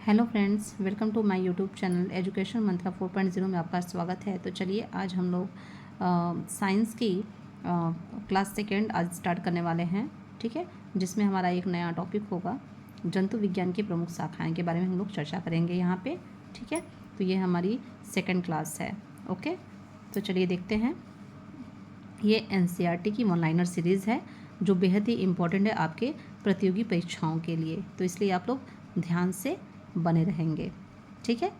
Hello friends, welcome to my YouTube channel Education Mantra 4.0 में आपका स्वागत है। तो चलिए आज हम लोग साइंस की क्लास सेकेंड आज स्टार्ट करने वाले हैं, ठीक है, जिसमें हमारा एक नया टॉपिक होगा जंतु विज्ञान की प्रमुख शाखाएं के बारे में हम लोग चर्चा करेंगे यहाँ पे, ठीक है। तो ये हमारी सेकेंड क्लास है, ओके। तो चलिए देखते हैं। ये NCERT की वन लाइनर सीरीज़ है जो बेहद ही इम्पोर्टेंट है आपके प्रतियोगी परीक्षाओं के लिए, तो इसलिए आप लोग ध्यान से बने रहेंगे, ठीक है।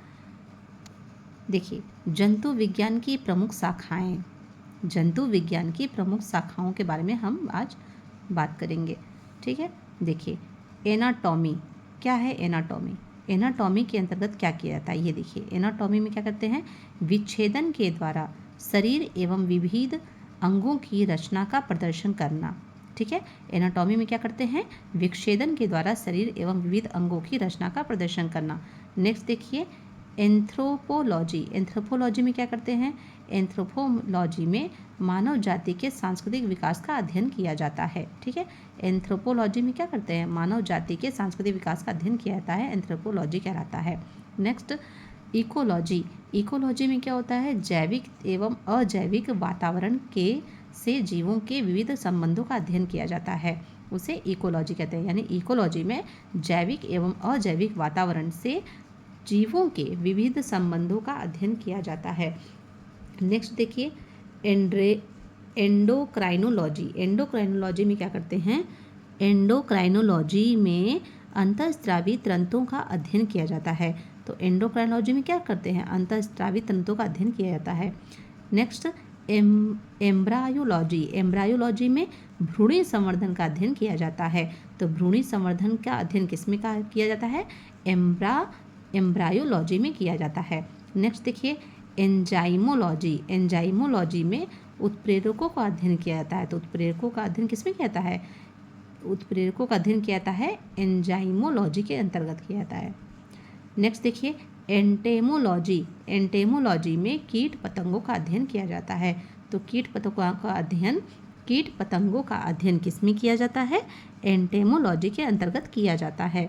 देखिए, जंतु विज्ञान की प्रमुख शाखाएं, जंतु विज्ञान की प्रमुख शाखाओं के बारे में हम आज बात करेंगे, ठीक है। देखिए, एनाटॉमी क्या है। एनाटॉमी, एनाटॉमी के अंतर्गत क्या किया जाता है ये देखिए। एनाटॉमी में क्या करते हैं, विच्छेदन के द्वारा शरीर एवं विविध अंगों की रचना का प्रदर्शन करना, ठीक है। एनाटॉमी में क्या करते हैं, विच्छेदन के द्वारा शरीर एवं विविध अंगों की रचना का प्रदर्शन करना। नेक्स्ट देखिए, एंथ्रोपोलॉजी। एंथ्रोपोलॉजी में क्या करते हैं, एंथ्रोपोलॉजी में मानव जाति के सांस्कृतिक विकास का अध्ययन किया जाता है, ठीक है। एंथ्रोपोलॉजी में क्या करते हैं, मानव जाति के सांस्कृतिक विकास का अध्ययन किया जाता है, एंथ्रोपोलॉजी कहलाता है। Next, ecology. इकोलॉजी में क्या होता है, जैविक एवं अजैविक वातावरण के से जीवों के विविध संबंधों का अध्ययन किया जाता है, उसे इकोलॉजी कहते हैं। यानी इकोलॉजी में जैविक एवं अजैविक वातावरण से जीवों के विविध संबंधों का अध्ययन किया जाता है। नेक्स्ट देखिए, एंडोक्राइनोलॉजी। एंडोक्राइनोलॉजी में क्या करते हैं, एंडोक्राइनोलॉजी में अंतःस्रावी तंतुओं का अध्ययन किया जाता है। तो एंडोक्राइनोलॉजी में क्या करते हैं, अंतःस्रावी तंतुओं का अध्ययन किया जाता है। Next, embryology. एम्ब्रायोलॉजी में भ्रूणी संवर्धन का अध्ययन किया जाता है। तो भ्रूणी संवर्धन का अध्ययन किसमें किया जाता है, एम्ब्रायोलॉजी में किया जाता है। नेक्स्ट देखिए, एंजाइमोलॉजी। एंजाइमोलॉजी में उत्प्रेरकों का अध्ययन किया जाता है। तो उत्प्रेरकों का अध्ययन किसमें किया जाता है, उत्प्रेरकों का अध्ययन किया जाता है एंजाइमोलॉजी के अंतर्गत किया जाता है। नेक्स्ट देखिए, एंटेमोलॉजी। एंटेमोलॉजी में कीट पतंगों का अध्ययन किया जाता है। तो कीट पतंगों का अध्ययन किसमें किया जाता है, एंटेमोलॉजी के अंतर्गत किया जाता है,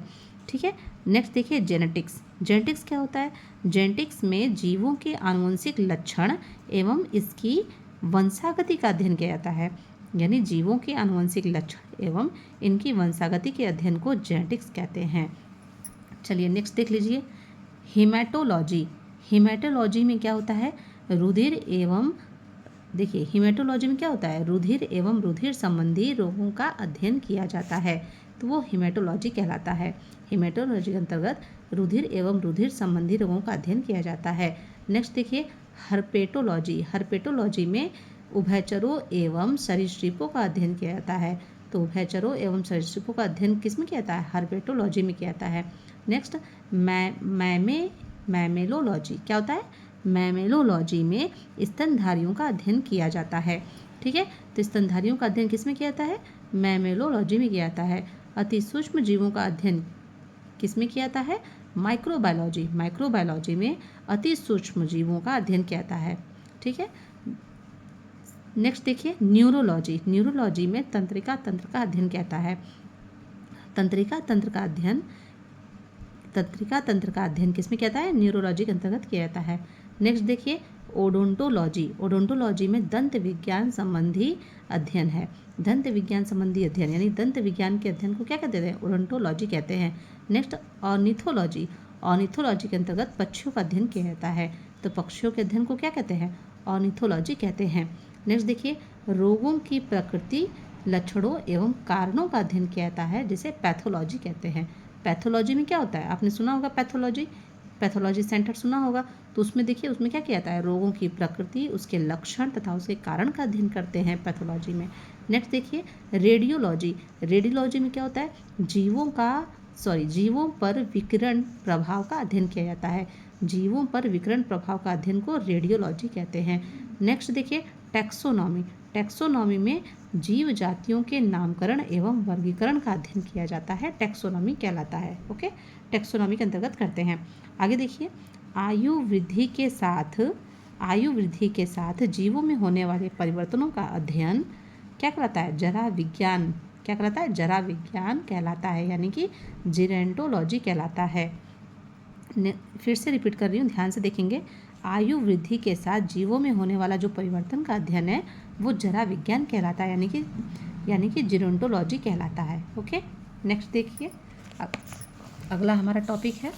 ठीक है। नेक्स्ट देखिए, जेनेटिक्स। जेनेटिक्स क्या होता है, जेनेटिक्स में जीवों के आनुवंशिक लक्षण एवं इसकी वंशागति का अध्ययन किया जाता है। यानी जीवों के आनुवंशिक लक्षण एवं इनकी वंशागति के अध्ययन को जेनेटिक्स कहते हैं। चलिए नेक्स्ट देख लीजिए, हीमेटोलॉजी। हीमेटोलॉजी में क्या होता है, रुधिर एवं देखिए, हीमेटोलॉजी में क्या होता है, रुधिर एवं रुधिर संबंधी रोगों का अध्ययन किया जाता है, तो वो हीमेटोलॉजी कहलाता है। हीमेटोलॉजी के अंतर्गत रुधिर एवं रुधिर संबंधी रोगों का अध्ययन किया जाता है। नेक्स्ट देखिए, हर्पेटोलॉजी। हर्पेटोलॉजी में उभयचरों एवं सरीसृपों का अध्ययन किया जाता है। तो उभयचरों एवं सरीसृपों का अध्ययन किसमें किया जाता है, हर्पेटोलॉजी में किया जाता है। नेक्स्ट, मैमेलोलॉजी। क्या होता है, मैमेलोलॉजी में स्तनधारियों का अध्ययन किया जाता है, ठीक है। तो स्तनधारियों का अध्ययन किसमें किया जाता है, मैमेलोलॉजी में किया जाता है। अति सूक्ष्म जीवों का अध्ययन किसमें किया जाता है, माइक्रोबायोलॉजी। माइक्रोबायोलॉजी में अति सूक्ष्म जीवों का अध्ययन किया जाता है, ठीक है। नेक्स्ट देखिए, न्यूरोलॉजी। न्यूरोलॉजी में तंत्रिका तंत्र का अध्ययन किया जाता है। तंत्रिका तंत्र का अध्ययन किसमें किया जाता है, न्यूरोलॉजी के अंतर्गत किया जाता है। नेक्स्ट देखिए, ओडोंटोलॉजी। ओडोंटोलॉजी में दंत विज्ञान संबंधी अध्ययन है। दंत विज्ञान संबंधी अध्ययन यानी दंत विज्ञान के अध्ययन को क्या कहते हैं, ओडोंटोलॉजी कहते हैं। Next, ornithology. ऑर्निथोलॉजी के अंतर्गत पक्षियों का अध्ययन किया जाता है। तो पक्षियों के अध्ययन को क्या कहते हैं, ऑर्निथोलॉजी कहते हैं। नेक्स्ट देखिए, रोगों की प्रकृति, लक्षणों एवं कारणों का अध्ययन किया जाता है, जिसे पैथोलॉजी कहते हैं। पैथोलॉजी में क्या होता है, आपने सुना होगा पैथोलॉजी, पैथोलॉजी सेंटर सुना होगा। तो उसमें देखिए, उसमें क्या किया जाता है, रोगों की प्रकृति, उसके लक्षण तथा उसके कारण का अध्ययन करते हैं पैथोलॉजी में। नेक्स्ट देखिए, रेडियोलॉजी। रेडियोलॉजी में क्या होता है, जीवों पर विकिरण प्रभाव का अध्ययन किया जाता है। जीवों पर विकिरण प्रभाव का अध्ययन को रेडियोलॉजी कहते हैं। नेक्स्ट देखिए, टैक्सोनॉमी। टैक्सोनॉमी में जीव जातियों के नामकरण एवं वर्गीकरण का अध्ययन किया जाता है, टैक्सोनॉमी कहलाता है, ओके। टैक्सोनॉमी के अंतर्गत करते हैं। आगे देखिए, आयु वृद्धि के साथ जीवों में होने वाले परिवर्तनों का अध्ययन क्या कहलाता है, जरा विज्ञान। क्या कहलाता है, जरा विज्ञान कहलाता है, यानी कि जीरेंटोलॉजी कहलाता है। फिर से रिपीट कर रही हूँ, ध्यान से देखेंगे। आयु वृद्धि के साथ जीवों में होने वाला जो परिवर्तन का अध्ययन है वो जरा विज्ञान कहलाता है, यानी कि जीरोंटोलॉजी कहलाता है। ओके, नेक्स्ट देखिए, अगला हमारा टॉपिक है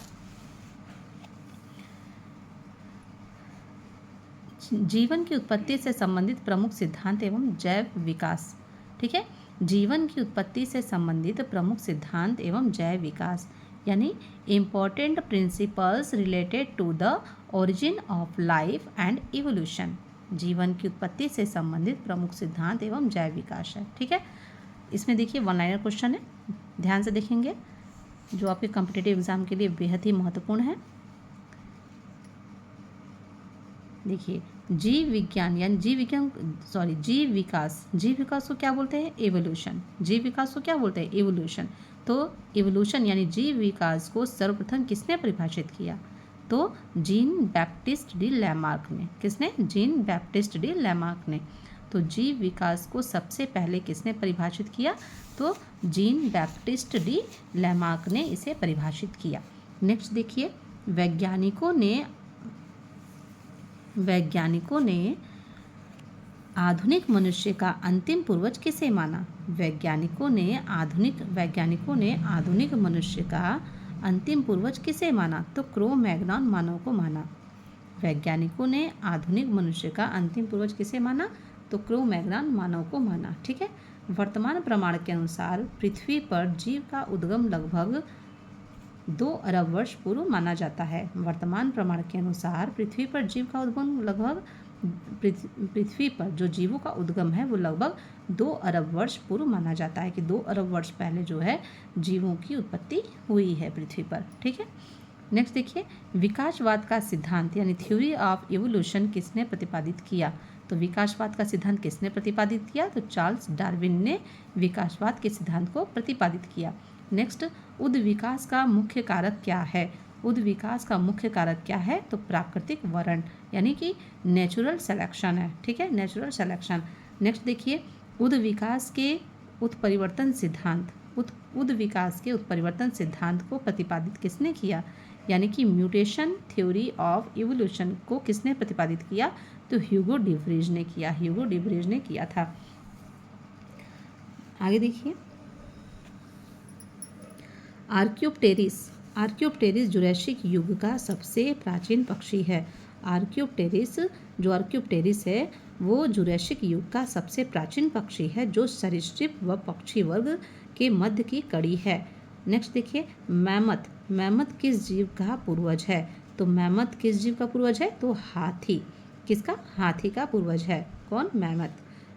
जीवन की उत्पत्ति से संबंधित प्रमुख सिद्धांत एवं जैव विकास। ठीक है, जीवन की उत्पत्ति से संबंधित प्रमुख सिद्धांत एवं जैव विकास, यानी important principles related to the origin of life and evolution. जीवन की उत्पत्ति से संबंधित प्रमुख सिद्धांत एवं जैव विकास है। ठीक है, इसमें देखिए वन लाइनर क्वेश्चन है, ध्यान से देखेंगे, जो आपके कॉम्पिटिटिव एग्जाम के लिए बेहद ही महत्वपूर्ण है। देखिए, जीव विकास को क्या बोलते हैं? एवोल्यूशन। जीव विकास को क्या बोलते हैं? एवोल्यूशन। तो एवोल्यूशन यानी जीव विकास को सर्वप्रथम किसने परिभाषित किया? तो जीन बैप्टिस्ट डी लैमार्क ने। किसने? जीन बैप्टिस्ट डी लैमार्क ने। तो जीव विकास को सबसे पहले किसने परिभाषित किया? तो जीन बैप्टिस्ट डी लैमार्क ने इसे परिभाषित किया। नेक्स्ट देखिए, वैज्ञानिकों ने आधुनिक मनुष्य का अंतिम पूर्वज किसे माना? वैज्ञानिकों ने आधुनिक मनुष्य का अंतिम पूर्वज किसे माना? तो क्रो मैग्नन मानव को माना। वैज्ञानिकों ने आधुनिक मनुष्य का अंतिम पूर्वज किसे माना? तो क्रो मैग्नन मानव को माना। ठीक है, वर्तमान प्रमाण के अनुसार पृथ्वी पर जीव का उद्गम लगभग 2 अरब वर्ष पूर्व माना जाता है। वर्तमान प्रमाण के अनुसार पृथ्वी पर जीव का उद्गम लगभग पृथ्वी पर जो जीवों का उद्गम है वो लगभग 2 अरब वर्ष पूर्व माना जाता है, कि 2 अरब वर्ष पहले जो है जीवों की उत्पत्ति हुई है पृथ्वी पर। ठीक है, नेक्स्ट देखिए, विकासवाद का सिद्धांत यानी थ्योरी ऑफ इवोल्यूशन किसने प्रतिपादित किया? तो विकासवाद का सिद्धांत किसने प्रतिपादित किया? तो चार्ल्स डार्विन ने विकासवाद के सिद्धांत को प्रतिपादित किया। नेक्स्ट, उद्विकास का मुख्य कारक क्या है? उद्विकास का मुख्य कारक क्या है? तो प्राकृतिक वर्ण, यानी कि नेचुरल सिलेक्शन है। ठीक है, नेचुरल सिलेक्शन। नेक्स्ट देखिए, उद्विकास के उत्परिवर्तन सिद्धांत को प्रतिपादित किसने किया? यानी कि म्यूटेशन थ्योरी ऑफ इवोल्यूशन को किसने प्रतिपादित किया? तो ह्यूगो डिवरीज ने किया था। आगे देखिए, आर्क्योप्टेरिस जुरैसिक युग का सबसे प्राचीन पक्षी है। आर्क्योप्टेरिस है वो जुरैसिक युग का सबसे प्राचीन पक्षी है, जो सरीसृप व पक्षी वर्ग के मध्य की कड़ी है। नेक्स्ट देखिए, मैमथ किस जीव का पूर्वज है? तो मैमथ किस जीव का पूर्वज है? तो हाथी। किसका? हाथी का पूर्वज है। कौन? मैमथ।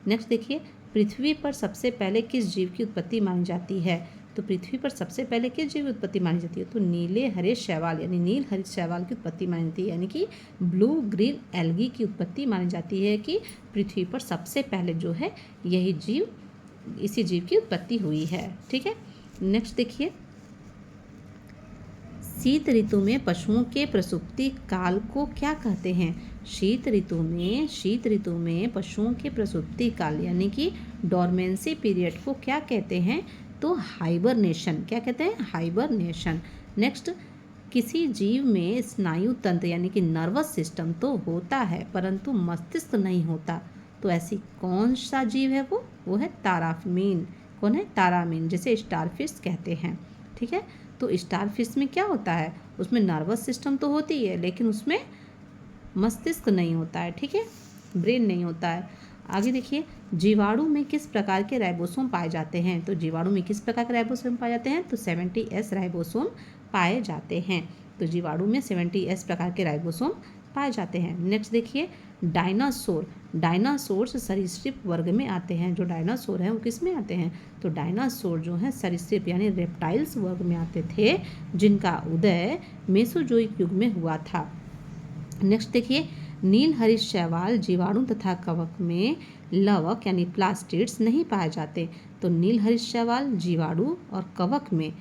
नेक्स्ट देखिए, पृथ्वी पर सबसे पहले किस जीव की उत्पत्ति मानी जाती है? तो पृथ्वी पर सबसे पहले किस जीव की उत्पत्ति मानी जाती है? तो नील हरित शैवाल की उत्पत्ति मानी जाती है, यानी कि ब्लू ग्रीन एल्गी की उत्पत्ति मानी जाती है कि पृथ्वी पर सबसे पहले जो है इसी जीव की उत्पत्ति हुई है। ठीक है, नेक्स्ट देखिए, शीत ऋतु में पशुओं के प्रसूति काल को क्या कहते हैं? शीत ऋतु में पशुओं के प्रसूति काल यानी कि डोरमेंसी पीरियड को क्या कहते हैं? तो हाइबरनेशन। क्या कहते हैं? हाइबरनेशन। नेक्स्ट, किसी जीव में स्नायु तंत्र यानी कि नर्वस सिस्टम तो होता है परंतु मस्तिष्क नहीं होता, तो ऐसी कौन सा जीव है? वो है तारामीन। कौन है? तारामीन, जिसे स्टारफिश कहते हैं। ठीक है, तो स्टारफिश में क्या होता है? उसमें नर्वस सिस्टम तो होती है लेकिन उसमें मस्तिष्क नहीं होता है। ठीक है, ब्रेन नहीं होता है। आगे देखिए, जीवाणु में किस प्रकार के राइबोसोम पाए जाते हैं? तो जीवाणु में किस प्रकार के राइबोसोम पाए जाते हैं? तो 70S राइबोसोम पाए जाते हैं। तो जीवाणु में 70S प्रकार के राइबोसोम पाए जाते हैं। नेक्स्ट देखिए, डायनासोर्स सरीसृप वर्ग में आते हैं। जो डायनासोर हैं वो किस में आते हैं? तो डायनासोर जो हैं सरीसृप यानी रेप्टाइल्स वर्ग में आते थे, जिनका उदय मेसोजोइक युग में हुआ था। नेक्स्ट देखिए, नील हरित शैवाल जीवाणु तथा कवक में लवक यानी प्लास्टिड्स नहीं पाए जाते। तो नील हरित शैवाल जीवाणु और कवक में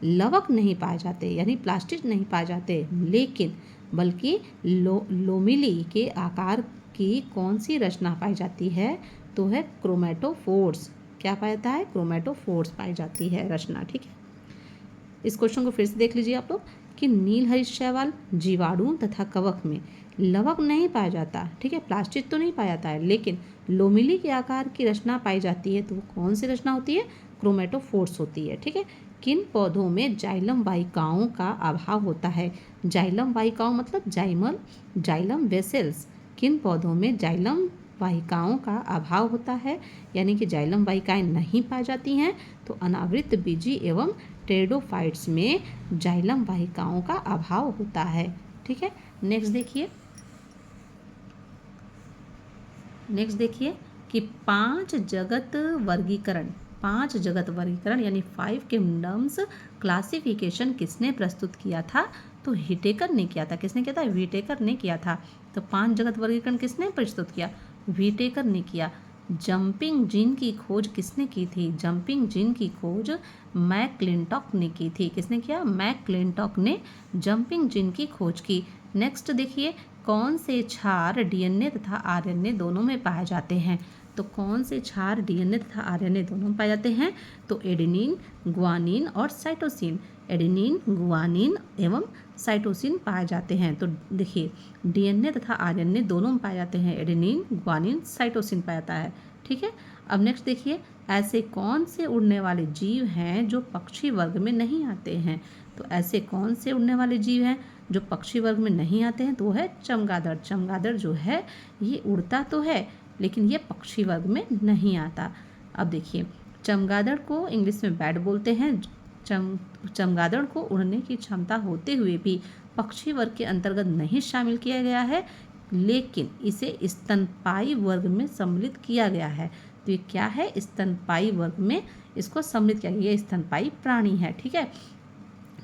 लवक नहीं पाए जाते यानी प्लास्टिड नहीं पाए जाते, लेकिन बल्कि लोमिली के आकार की कौन सी रचना पाई जाती है? तो है क्रोमेटोफोर्स। क्या पाया जाता है? क्रोमेटोफोर्स पाई जाती है रचना। ठीक है, इस क्वेश्चन को फिर से देख लीजिए आप लोग। कि नीलहरित शैवाल, जीवाणु तथा कवक में लवक नहीं पाया जाता, ठीक है, प्लास्टिक तो नहीं पाया जाता है, लेकिन लोमिली के आकार की रचना पाई जाती है। तो वो कौन सी रचना होती है? क्रोमेटोफोर्स होती है, ठीक है। किन पौधों में जाइलम वाहिकाओं का अभाव होता है? जाइलम वाहिकाओं मतलब जाइलम वेसल्स। किन पौधों में जाइलम वाहिकाओं का अभाव होता है, यानी कि जाइलम वाहिकाएं नहीं पाई जाती हैं? तो अनावृत बीजी एवं टेरिडोफाइट्स में जाइलम वाहिकाओं का अभाव होता है, ठीक है। नेक्स्ट देखिए कि पांच जगत वर्गीकरण यानी 5 किंगडम्स क्लासिफिकेशन किसने प्रस्तुत किया था? तो व्हिटेकर ने किया था। किसने किया था? व्हिटेकर ने किया था। तो 5 जगत वर्गीकरण किसने प्रस्तुत किया? व्हिटेकर ने किया। जंपिंग जीन की खोज किसने की थी? जंपिंग जीन की खोज मैकक्लिंटॉक ने की थी। किसने किया? मैकक्लिंटॉक ने जंपिंग जीन की खोज की। नेक्स्ट देखिए, कौन से क्षार डीएनए तथा आरएनए दोनों में पाए जाते हैं? तो कौन से क्षार डीएनए तथा आरएनए दोनों में पाए जाते हैं? तो एडेनिन, गुआनिन और साइटोसिन। एडेनिन, गुआनिन एवं साइटोसिन पाए जाते हैं। तो देखिए, डीएनए तथा आरएनए दोनों में पाए जाते हैं। एडेनिन, गुआनिन, साइटोसिन पाया जाता है, ठीक है। अब नेक्स्ट देखिए, ऐसे कौन से उड़ने वाले जीव हैं जो पक्षी वर्ग में नहीं आते हैं? तो ऐसे कौन से उड़ने वाले जीव हैं जो पक्षी वर्ग में नहीं आते हैं? तो वो है चमगादड़। चमगादड़ जो है ये उड़ता तो है, लेकिन ये पक्षी वर्ग में नहीं आता। अब देखिए, चमगादड़ को इंग्लिश में बैट बोलते हैं। चमगादड़ को उड़ने की क्षमता होते हुए भी पक्षी वर्ग के अंतर्गत नहीं शामिल किया गया है, लेकिन इसे स्तनपायी वर्ग में सम्मिलित किया गया है। तो ये क्या है? स्तनपायी वर्ग में इसको सम्मिलित किया गया। ये स्तनपायी प्राणी है, ठीक है।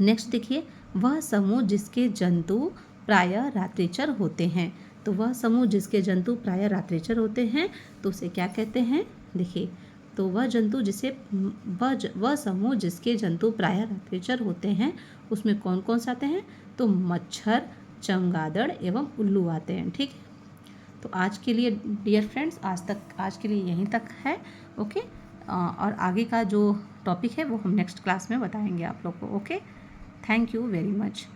नेक्स्ट देखिए, वह समूह जिसके जंतु प्रायः रात्रिचर होते हैं। तो वह समूह जिसके जंतु प्रायः रात्रिचर होते हैं तो उसे क्या कहते हैं? देखिए, तो वह समूह जिसके जंतु प्रायः रात्रिचर होते हैं उसमें कौन कौन से आते हैं? तो मच्छर, चमगादड़ एवं उल्लू आते हैं, ठीक है। तो आज के लिए डियर फ्रेंड्स, आज के लिए यहीं तक है, ओके। और आगे का जो टॉपिक है वो हम नेक्स्ट क्लास में बताएंगे आप लोग को, okay. Thank you very much.